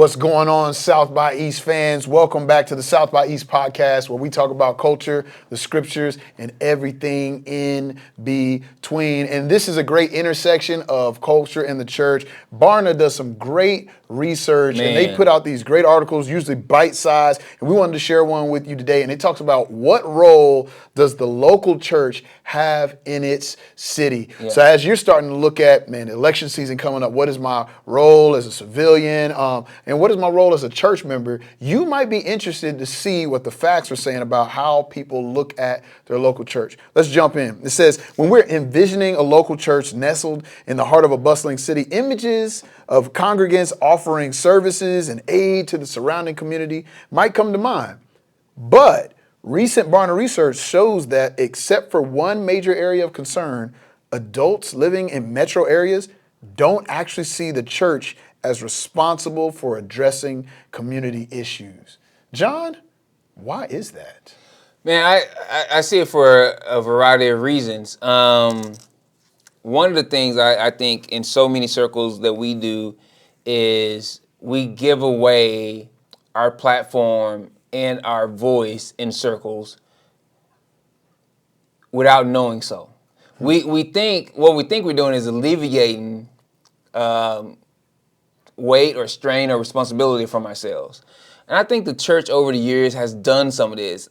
What's going on, South by East fans? Welcome back to the South by East podcast, where we talk about culture, the scriptures, and everything in between. And this is a great intersection of culture and the church. Barna does some great research, and they put out these great articles, usually bite-sized, and we wanted to share one with you today. And it talks about what role does the local church have in its city. Yeah. So as you're starting to look at, election season coming up, what is my role as a civilian? And what is my role as a church member? You might be interested to see what the facts are saying about how people look at their local church. Let's jump in. It says, when we're envisioning a local church nestled in the heart of a bustling city, images of congregants offering services and aid to the surrounding community might come to mind. But recent Barna research shows that except for one major area of concern, adults living in metro areas don't actually see the church as responsible for addressing community issues. John, why is that? Man, I see it for a variety of reasons. One of the things I think in so many circles that we do is we give away our platform and our voice in circles without knowing so. We think we're doing is alleviating weight or strain or responsibility from ourselves. And I think the church over the years has done some of this.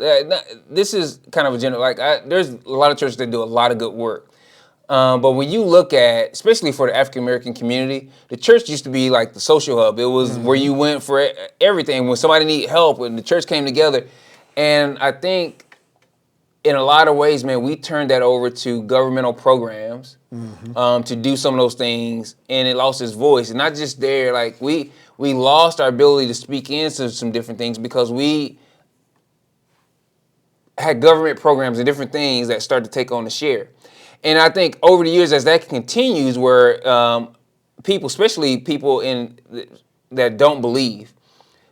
This is kind of a general, there's a lot of churches that do a lot of good work. But when you look at, especially for the African American community, the church used to be like the social hub. It was where you went for everything. When somebody needed help, when the church came together. And I think in a lot of ways, man, we turned that over to governmental programs to do some of those things, and it lost its voice. And not just there, like we lost our ability to speak into some different things because we had government programs and different things that started to take on the share. And I think over the years, as that continues, where people, especially people that don't believe,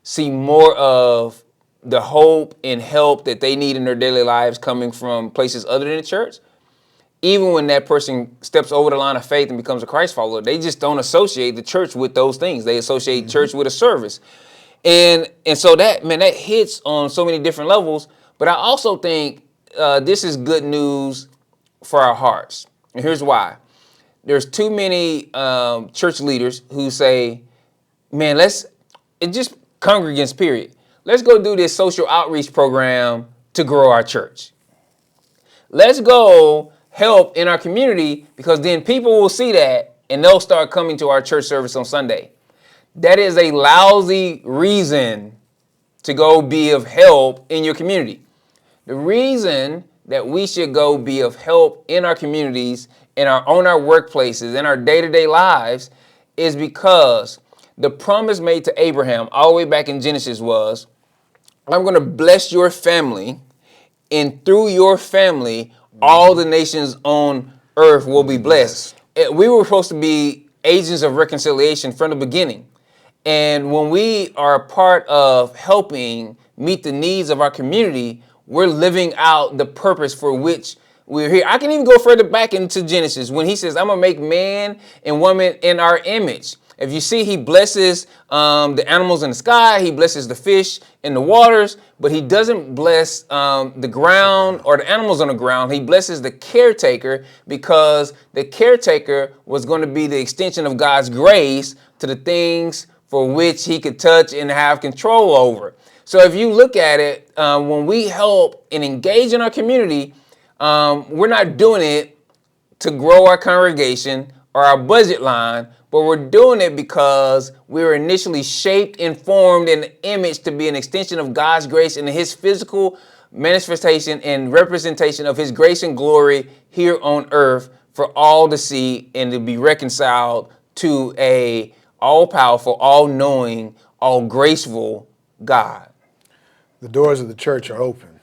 see more of the hope and help that they need in their daily lives coming from places other than the church. Even when that person steps over the line of faith and becomes a Christ follower, they just don't associate the church with those things. They associate church with a service. And so that hits on so many different levels. But I also think this is good news for our hearts. And here's why. There's too many church leaders who say, man, just congregants, period. Let's go do this social outreach program to grow our church. Let's go help in our community because then people will see that and they'll start coming to our church service on Sunday. That is a lousy reason to go be of help in your community. The reason that we should go be of help in our communities, on our workplaces, in our day-to-day lives is because the promise made to Abraham all the way back in Genesis was, I'm going to bless your family, and through your family, all the nations on earth will be blessed. We were supposed to be agents of reconciliation from the beginning. And when we are a part of helping meet the needs of our community, we're living out the purpose for which we're here. I can even go further back into Genesis when he says, I'm going to make man and woman in our image. If you see, he blesses the animals in the sky, he blesses the fish in the waters, but he doesn't bless the ground or the animals on the ground. He blesses the caretaker because the caretaker was going to be the extension of God's grace to the things for which he could touch and have control over. So if you look at it, when we help and engage in our community, we're not doing it to grow our congregation or our budget line, but we're doing it because we were initially shaped and formed in the image to be an extension of God's grace and his physical manifestation and representation of his grace and glory here on earth for all to see and to be reconciled to a all-powerful, all-knowing, all-graceful God. The doors of the church are open.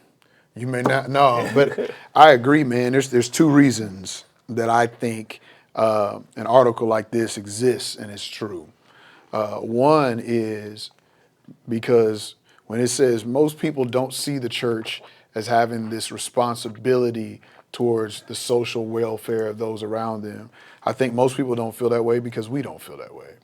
You may not know, but I agree, man. There's two reasons that I think an article like this exists and it's true. One is because when it says most people don't see the church as having this responsibility towards the social welfare of those around them, I think most people don't feel that way because we don't feel that way.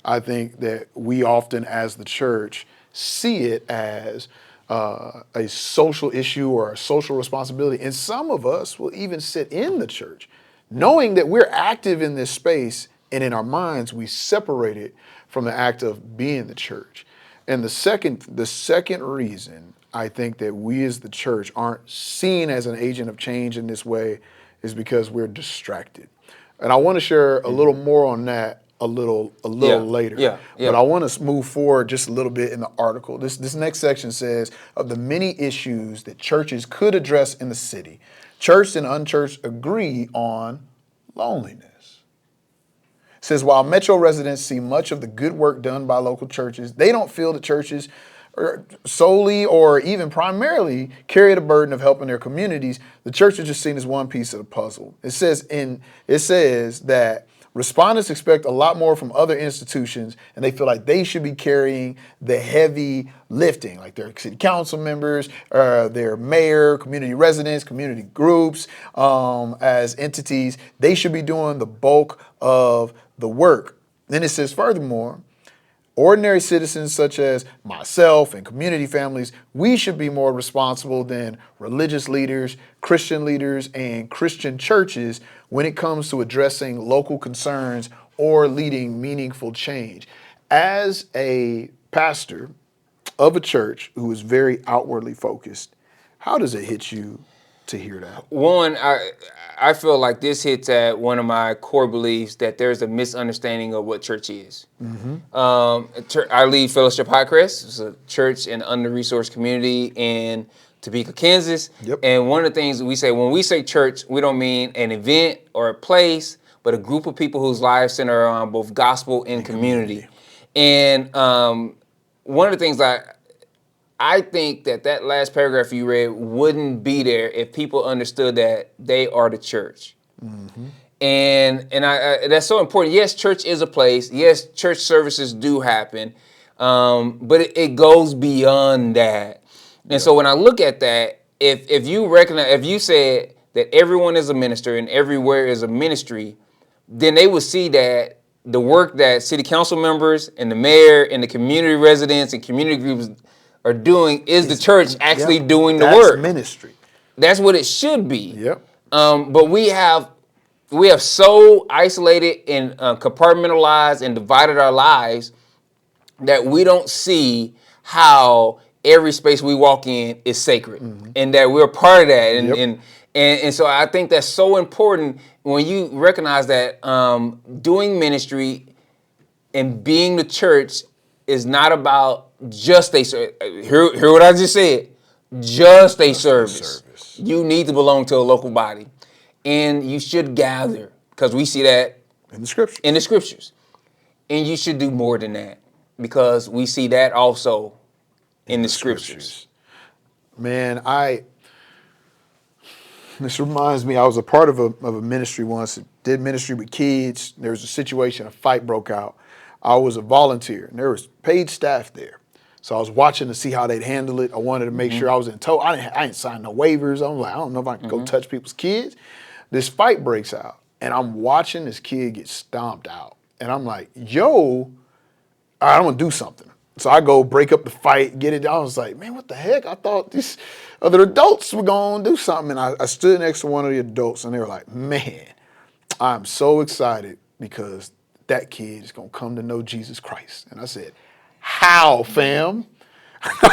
I think that we often, as the church, see it as a social issue or a social responsibility. And some of us will even sit in the church knowing that we're active in this space, and in our minds, we separate it from the act of being the church. And the second reason I think that we as the church aren't seen as an agent of change in this way is because we're distracted. And I want to share a little more on that a little later. Yeah. But I want to move forward just a little bit in the article. This next section says, of the many issues that churches could address in the city, church and unchurched agree on loneliness. It says, while Metro residents see much of the good work done by local churches, they don't feel that churches solely or even primarily carry the burden of helping their communities. The church is just seen as one piece of the puzzle. It says that respondents expect a lot more from other institutions, and they feel like they should be carrying the heavy lifting, like their city council members, their mayor, community residents, community groups, as entities. They should be doing the bulk of the work. Then it says, furthermore, ordinary citizens such as myself and community families, we should be more responsible than religious leaders, and Christian churches when it comes to addressing local concerns or leading meaningful change. As a pastor of a church who is very outwardly focused, how does it hit you to hear that? One, I feel like this hits at one of my core beliefs that there's a misunderstanding of what church is. I lead Fellowship Hi-Crest. It's a church in an under-resourced community in Topeka, Kansas. Yep. And one of the things we say, when we say church, we don't mean an event or a place, but a group of people whose lives center around both gospel and community. And one of the things I think that last paragraph you read wouldn't be there if people understood that they are the church. And that's so important. Yes, church is a place. Yes, church services do happen, but it goes beyond that. And so when I look at that, if you recognize, if you said that everyone is a minister and everywhere is a ministry, then they would see that the work that city council members and the mayor and the community residents and community groups are doing is the church actually doing the work. That's ministry. That's what it should be. Yep. But we have so isolated and compartmentalized and divided our lives that we don't see how every space we walk in is sacred and that we're part of that. And so I think that's so important when you recognize that doing ministry and being the church is not about just a service. Hear what I just said. Just a service. You need to belong to a local body. And you should gather, because we see that in the scriptures. And you should do more than that, because we see that also in the scriptures. Man, this reminds me, I was a part of a ministry once, did ministry with kids. There was a situation, a fight broke out. I was a volunteer, and there was paid staff there. So I was watching to see how they'd handle it. I wanted to make sure I was in tow. I didn't sign no waivers. I'm like, I don't know if I can go touch people's kids. This fight breaks out, and I'm watching this kid get stomped out. And I'm like, yo, I'm going to do something. So I go break up the fight, get it. I was like, man, what the heck? I thought these other adults were going to do something. And I stood next to one of the adults, and they were like, man, I'm so excited because that kid is going to come to know Jesus Christ. And I said, how, fam? How?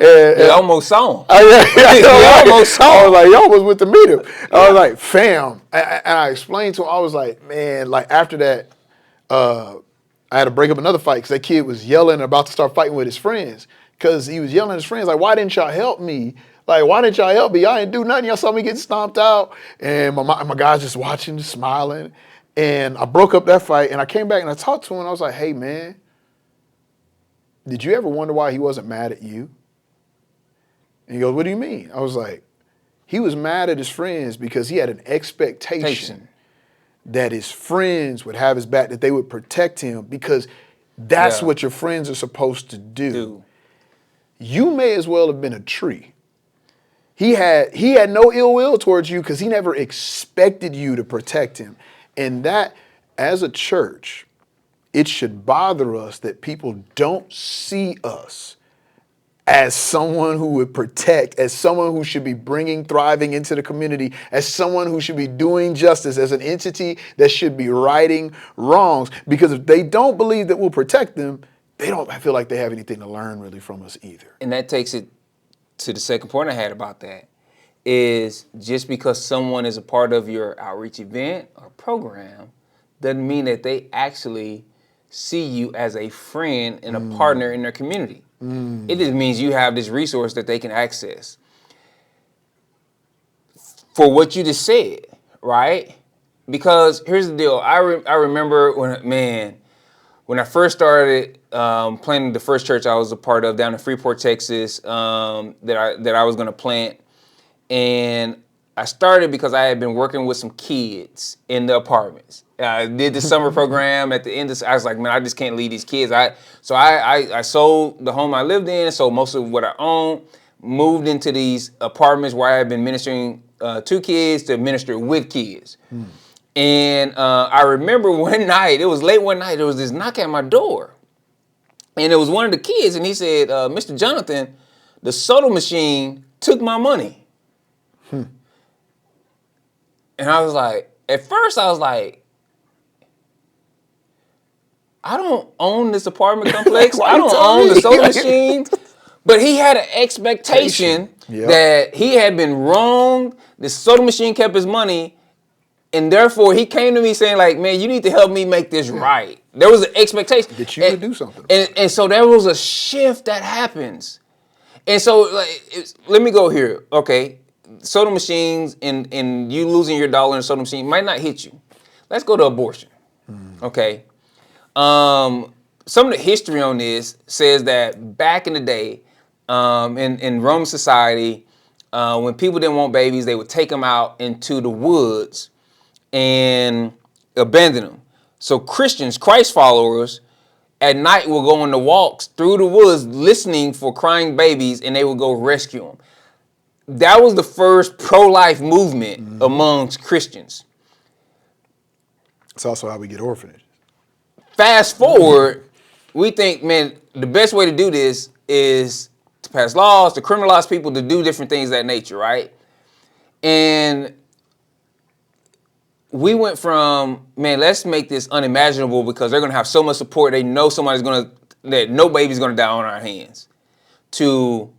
You almost saw him. I was like, you almost went to meet him. I was like, fam. And I explained to him, I was like, man, like after that, I had to break up another fight because that kid was yelling and about to start fighting with his friends. Because he was yelling at his friends, like, why didn't y'all help me? Like, why didn't y'all help me? Y'all didn't do nothing. Y'all saw me getting stomped out. And my guy's just watching, just smiling. And I broke up that fight, and I came back and I talked to him, and I was like, hey, man, did you ever wonder why he wasn't mad at you? And he goes, what do you mean? I was like, he was mad at his friends because he had an expectation that his friends would have his back, that they would protect him, because that's what your friends are supposed to do. You may as well have been a tree. He had no ill will towards you because he never expected you to protect him. And that as a church, it should bother us that people don't see us as someone who would protect, as someone who should be bringing thriving into the community, as someone who should be doing justice, as an entity that should be righting wrongs. Because if they don't believe that we'll protect them, they don't feel like they have anything to learn really from us either. And that takes it to the second point I had about that, is just because someone is a part of your outreach event or program doesn't mean that they actually see you as a friend and a partner in their community. It just means you have this resource that they can access. For what you just said, right? Because here's the deal. I remember when I first started planting the first church I was a part of down in Freeport, Texas, that I was going to plant. And I started because I had been working with some kids in the apartments. I did the summer program at the end of, I was like, man, I just can't leave these kids. So I sold the home I lived in, sold most of what I owned, moved into these apartments where I had been ministering to kids to minister with kids. And I remember one night, it was late one night, there was this knock at my door. And it was one of the kids, and he said, Mr. Johnathan, the soda machine took my money. And I was like, at first I was like, I don't own this apartment complex. I don't own the soda machine. But he had an expectation that he had been wrong. The soda machine kept his money. And therefore, he came to me saying, like, man, you need to help me make this right. There was an expectation. That you could do something. And so there was a shift that happens. And so, like, let me go here. Okay, soda machines and you losing your dollar in a soda machine might not hit you. Let's go to abortion. Okay. Some of the history on this says that back in the day, in Roman society, when people didn't want babies, they would take them out into the woods and abandon them. So Christians, Christ followers, at night will go on the walks through the woods listening for crying babies, and they will go rescue them. That was the first pro-life movement amongst Christians. It's also how we get orphanages. Fast forward, we think, man, the best way to do this is to pass laws, to criminalize people, to do different things of that nature, right? And we went from, man, let's make this unimaginable because they're going to have so much support. They know that no baby's going to die on our hands. To,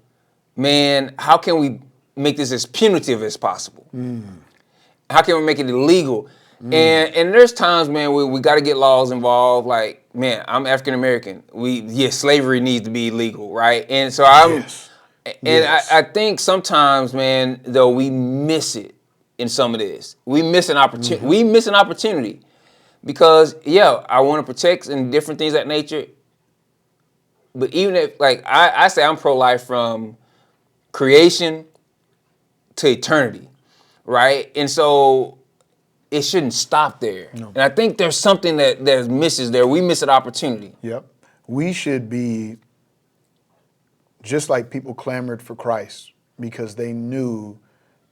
man, how can we make this as punitive as possible? How can we make it illegal? And there's times, man, we got to get laws involved. Like, man, I'm African American. Slavery needs to be illegal, right? And so I think sometimes, man, though, we miss it in some of this. We miss an opportunity. We miss an opportunity because, I want to protect and different things of that nature. But even if, like, I say I'm pro-life from creation to eternity, right? And so it shouldn't stop there. No. And I think there's something that misses there. We miss an opportunity. Yep. We should be just like people clamored for Christ because they knew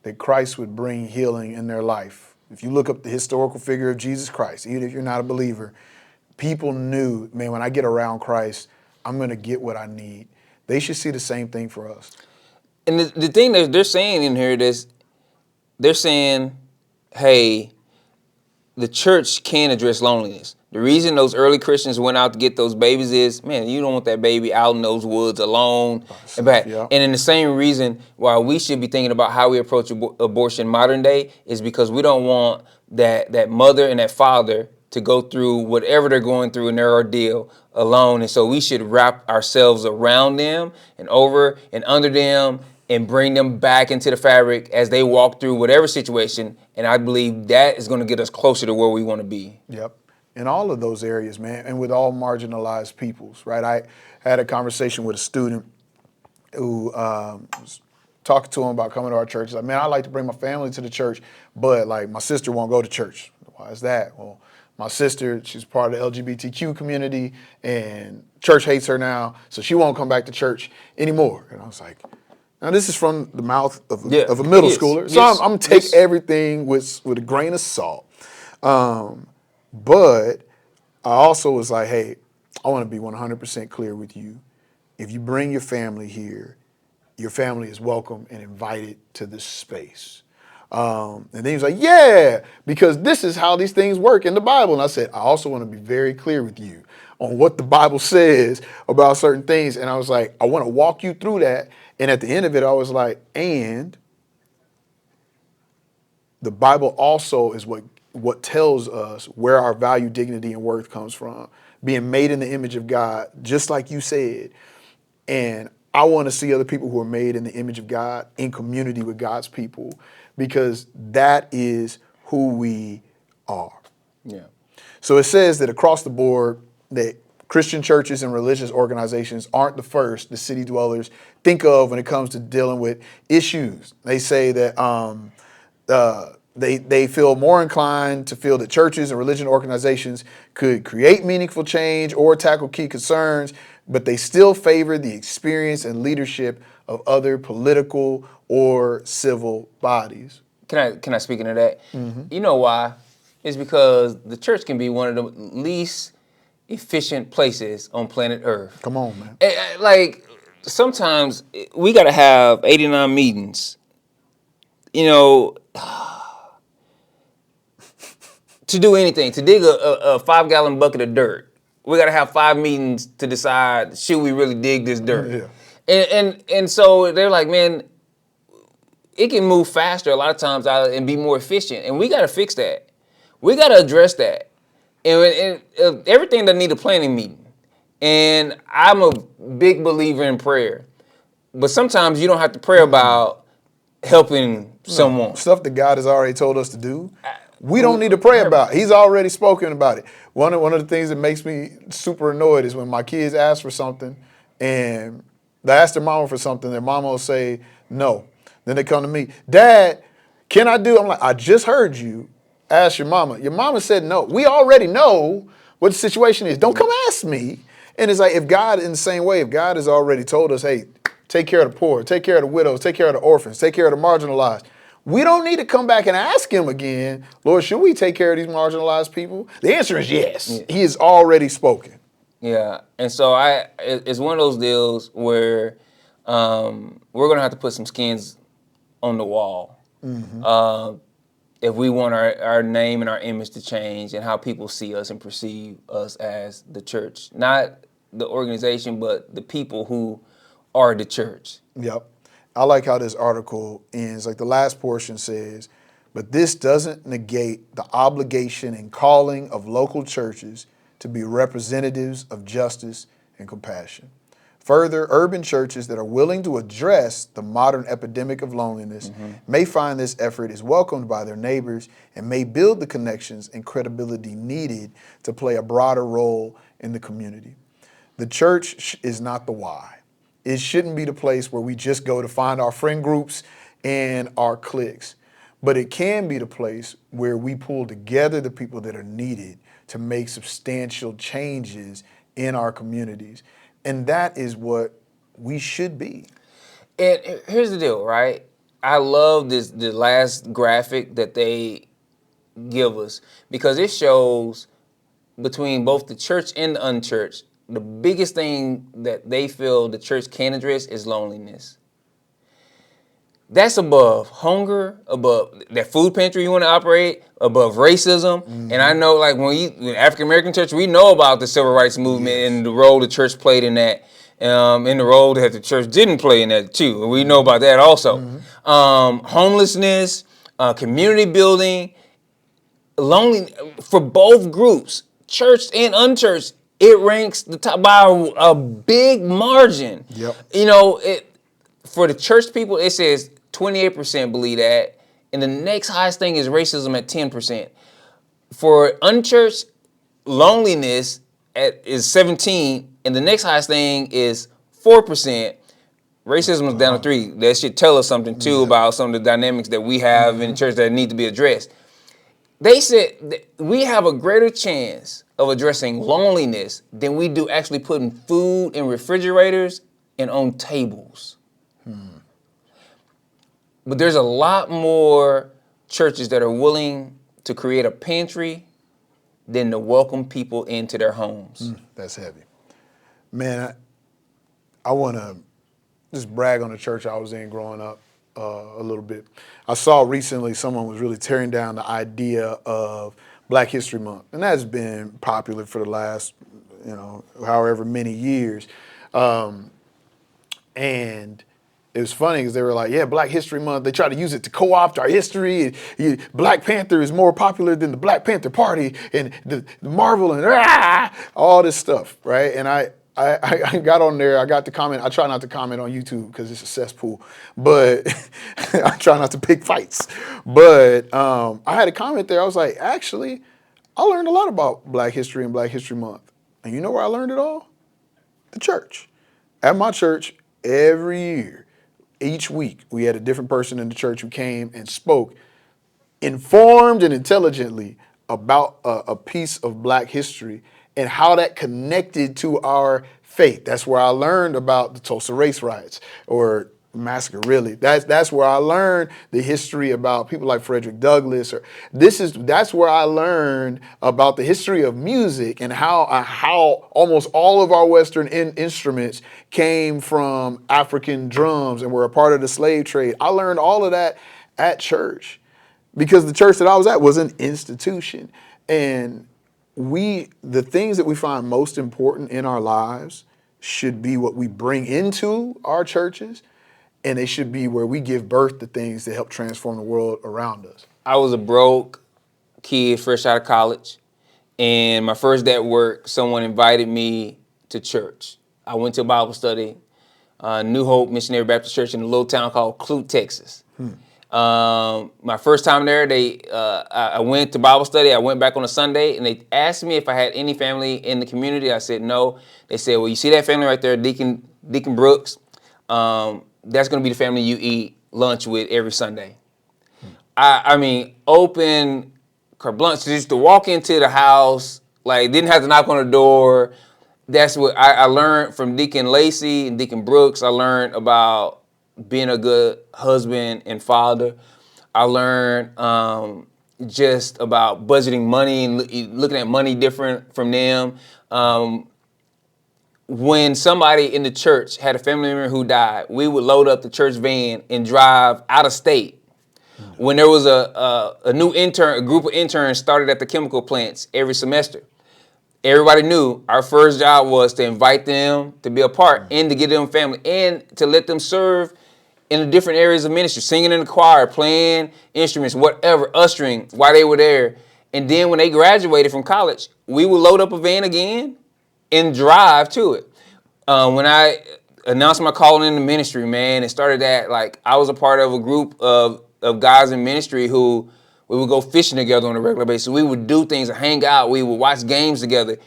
that Christ would bring healing in their life. If you look up the historical figure of Jesus Christ, even if you're not a believer, people knew, man, when I get around Christ, I'm going to get what I need. They should see the same thing for us. And the thing that they're saying in here is, they're saying, hey, the church can address loneliness. The reason those early Christians went out to get those babies is, man, you don't want that baby out in those woods alone. And in the same reason why we should be thinking about how we approach abortion modern day is because we don't want that mother and that father to go through whatever they're going through in their ordeal alone. And so we should wrap ourselves around them and over and under them and bring them back into the fabric as they walk through whatever situation. And I believe that is going to get us closer to where we want to be. Yep. In all of those areas, man, and with all marginalized peoples, right? I had a conversation with a student who was talking to him about coming to our church. He's like, man, I like to bring my family to the church, but like my sister won't go to church. Why is that? Well, my sister, she's part of the LGBTQ community, and church hates her now, so she won't come back to church anymore. And I was like, now this is from the mouth of a middle schooler, so I'm take everything with a grain of salt. But I also was like, hey, I want to be 100% clear with you. If you bring your family here, your family is welcome and invited to this space. And then he was like, yeah, because this is how these things work in the Bible. And I said, I also want to be very clear with you on what the Bible says about certain things. And I was like, I want to walk you through that. And at the end of it, I was like, and the Bible also is what tells us where our value, dignity, and worth comes from. Being made in the image of God, just like you said. And I want to see other people who are made in the image of God in community with God's people, because that is who we are. Yeah. So it says that across the board that Christian churches and religious organizations aren't the first the city dwellers think of when it comes to dealing with issues. They say that they feel more inclined to feel that churches and religion organizations could create meaningful change or tackle key concerns, but they still favor the experience and leadership of other political or civil bodies. Can I speak into that? You know why? It's because the church can be one of the least efficient places on planet Earth. Come on, man. Like, sometimes we got to have 89 meetings, you know, to do anything, to dig a 5-gallon bucket of dirt. We got to have 5 meetings to decide, should we really dig this dirt? Yeah. And so they're like, man, it can move faster a lot of times and be more efficient. And we got to fix that. We got to address that. And everything that need a planning meeting. And I'm a big believer in prayer. But sometimes you don't have to pray about helping someone. Stuff that God has already told us to do, we don't need to pray about. He's already spoken about it. One of the things that makes me super annoyed is when my kids ask for something and they ask their mama for something, their mama will say no. Then they come to me, Dad, can I do? I'm like, I just heard you ask your mama. Your mama said no. We already know what the situation is. Don't come ask me. And it's like, if God, in the same way, if God has already told us, hey, take care of the poor, take care of the widows, take care of the orphans, take care of the marginalized, we don't need to come back and ask him again, Lord, should we take care of these marginalized people? The answer is yes. Yeah. He has already spoken. Yeah, and so it's one of those deals where we're gonna have to put some skins on the wall if we want our name and our image to change and how people see us and perceive us as the church, not the organization, but the people who are the church. Yep. I like how this article ends. Like the last portion says, but this doesn't negate the obligation and calling of local churches to be representatives of justice and compassion. Further, urban churches that are willing to address the modern epidemic of loneliness may find this effort is welcomed by their neighbors and may build the connections and credibility needed to play a broader role in the community. The church is not the why. It shouldn't be the place where we just go to find our friend groups and our cliques, but it can be the place where we pull together the people that are needed to make substantial changes in our communities. And that is what we should be. And here's the deal, right? I love the last graphic that they give us because it shows between both the church and the unchurched, the biggest thing that they feel the church can address is loneliness. That's above hunger, above that food pantry you want to operate, above racism. And I know, like, when African American church, we know about the civil rights movement and the role the church played in that, and the role that the church didn't play in that too. And we know about that also. Homelessness, community building, lonely for both groups, church and unchurched. It ranks the top by a big margin. Yep. You know, for the church people, it says 28% believe that, and the next highest thing is racism at 10%. For unchurched, loneliness is 17%, and the next highest thing is 4%. Racism is down to 3%. That should tell us something too about some of the dynamics that we have in the church that need to be addressed. They said we have a greater chance of addressing loneliness than we do actually putting food in refrigerators and on tables. But there's a lot more churches that are willing to create a pantry than to welcome people into their homes. That's heavy. Man, I want to just brag on the church I was in growing up a little bit. I saw recently someone was really tearing down the idea of Black History Month, and that's been popular for the last, however many years. And it was funny because they were like, yeah, Black History Month, they try to use it to co-opt our history. And Black Panther is more popular than the Black Panther Party and the Marvel and all this stuff, right? And I got on there, I got to comment. I try not to comment on YouTube because it's a cesspool, but I try not to pick fights. But I had a comment there. I was like, actually, I learned a lot about Black history and Black History Month. And you know where I learned it all? The church. At my church, every year, each week, we had a different person in the church who came and spoke informed and intelligently about a piece of Black history and how that connected to our faith. That's where I learned about the Tulsa race riots or massacre, really. That's where I learned the history about people like Frederick Douglass. That's where I learned about the history of music and how almost all of our Western instruments came from African drums and were a part of the slave trade. I learned all of that at church because the church that I was at was an institution. And the things that we find most important in our lives should be what we bring into our churches, and they should be where we give birth to things that help transform the world around us. I was a broke kid fresh out of college, and my first day at work, someone invited me to church. I went to a Bible study, New Hope Missionary Baptist Church in a little town called Clute, Texas. My first time there, I went to Bible study. I went back on a Sunday, and they asked me if I had any family in the community. I said no. They said, well, you see that family right there, Deacon Brooks? That's going to be the family you eat lunch with every Sunday. I mean, open carte blanche, just to walk into the house, like didn't have to knock on the door. That's what I learned from Deacon Lacey and Deacon Brooks. I learned about being a good husband and father. I learned just about budgeting money and looking at money different from them. When somebody in the church had a family member who died, we would load up the church van and drive out of state. When there was a new intern, a group of interns started at the chemical plants every semester, everybody knew our first job was to invite them to be a part and to get them family and to let them serve in the different areas of ministry, singing in the choir, playing instruments, whatever, ushering while they were there. And then when they graduated from college, we would load up a van again and drive to it. When I announced my calling in the ministry, man, it started that, like, I was a part of a group of guys in ministry who we would go fishing together on a regular basis. We would do things and hang out. We would watch games together.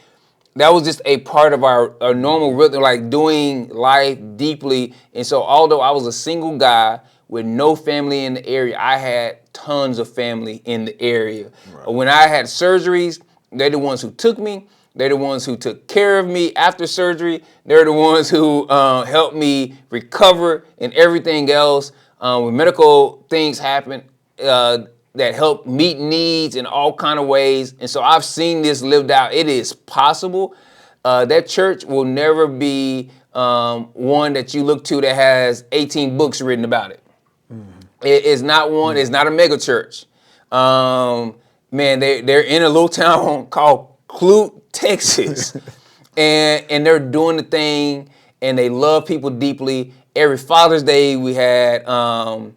That was just a part of our normal rhythm, like doing life deeply. And so although I was a single guy with no family in the area, I had tons of family in the area. Right. When I had surgeries, they're the ones who took me. They're the ones who took care of me after surgery. They're the ones who helped me recover and everything else. When medical things happen, that help meet needs in all kind of ways. And so I've seen this lived out. It is possible. That church will never be one that you look to that has 18 books written about it. It is not one. It's not a mega church. Man, they're in a little town called Clute, Texas. and they're doing the thing, and they love people deeply. Every Father's Day we had a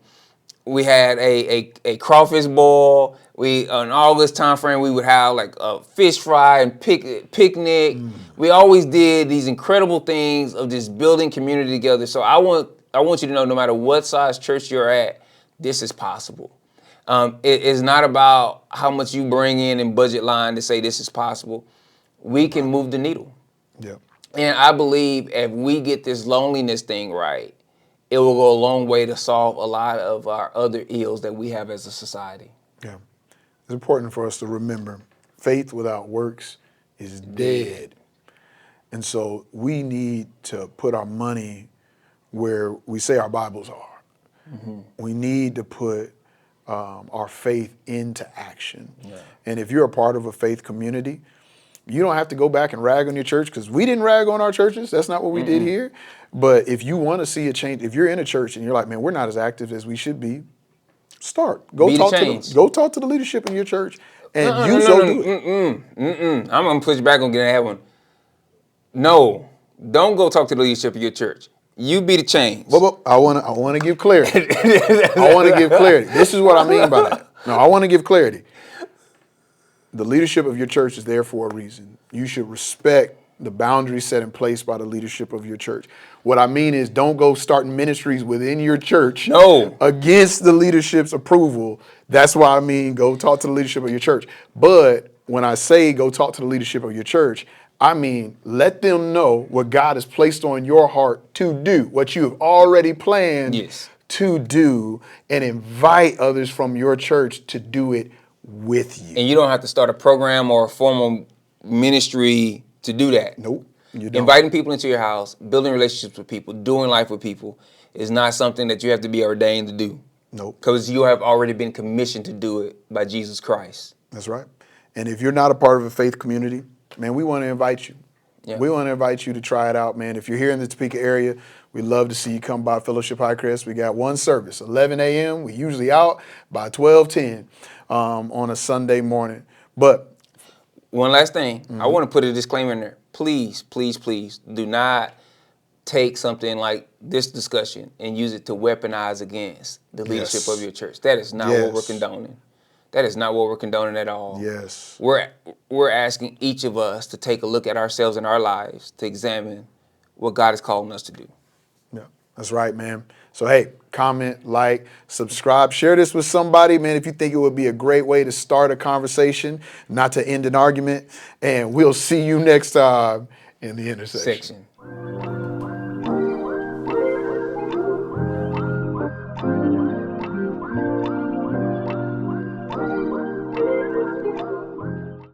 crawfish boil. In August time frame, we would have like a fish fry and picnic. We always did these incredible things of just building community together. So I want you to know, no matter what size church you're at, this is possible. It is not about how much you bring in budget line to say this is possible. We can move the needle. Yeah. And I believe if we get this loneliness thing right, it will go a long way to solve a lot of our other ills that we have as a society. Yeah. It's important for us to remember faith without works is dead. And so we need to put our money where we say our Bibles are. We need to put our faith into action. Yeah. And if you're a part of a faith community, you don't have to go back and rag on your church, because we didn't rag on our churches. That's not what we did here. But if you want to see a change, if you're in a church and you're like, man, we're not as active as we should be, start. Go talk to the leadership in your church, and do it. I'm gonna push back on getting that one. No, don't go talk to the leadership of your church. You be the change. But I want to give clarity. I want to give clarity. This is what I mean by that. No, I want to give clarity. The leadership of your church is there for a reason. You should respect the boundaries set in place by the leadership of your church. What I mean is, don't go starting ministries within your church against the leadership's approval. That's why I mean go talk to the leadership of your church. But when I say go talk to the leadership of your church, I mean let them know what God has placed on your heart to do, what you have already planned to do, and invite others from your church to do it with you. And you don't have to start a program or a formal ministry to do that. Nope, you don't. Inviting people into your house, building relationships with people, doing life with people is not something that you have to be ordained to do. Nope. Because you have already been commissioned to do it by Jesus Christ. That's right. And if you're not a part of a faith community, man, we want to invite you. Yeah. We want to invite you to try it out, man. If you're here in the Topeka area, we'd love to see you come by Fellowship Hi-Crest. We got one service, 11 a.m. We usually out by 12:10 on a Sunday morning. But one last thing, I want to put a disclaimer in there. Please, please, please do not take something like this discussion and use it to weaponize against the leadership of your church. That is not what we're condoning. That is not what we're condoning at all. Yes. We're asking each of us to take a look at ourselves and our lives to examine what God is calling us to do. Yeah, that's right, man. So, hey, comment, like, subscribe, share this with somebody, man, if you think it would be a great way to start a conversation, not to end an argument. And we'll see you next time in the intersection.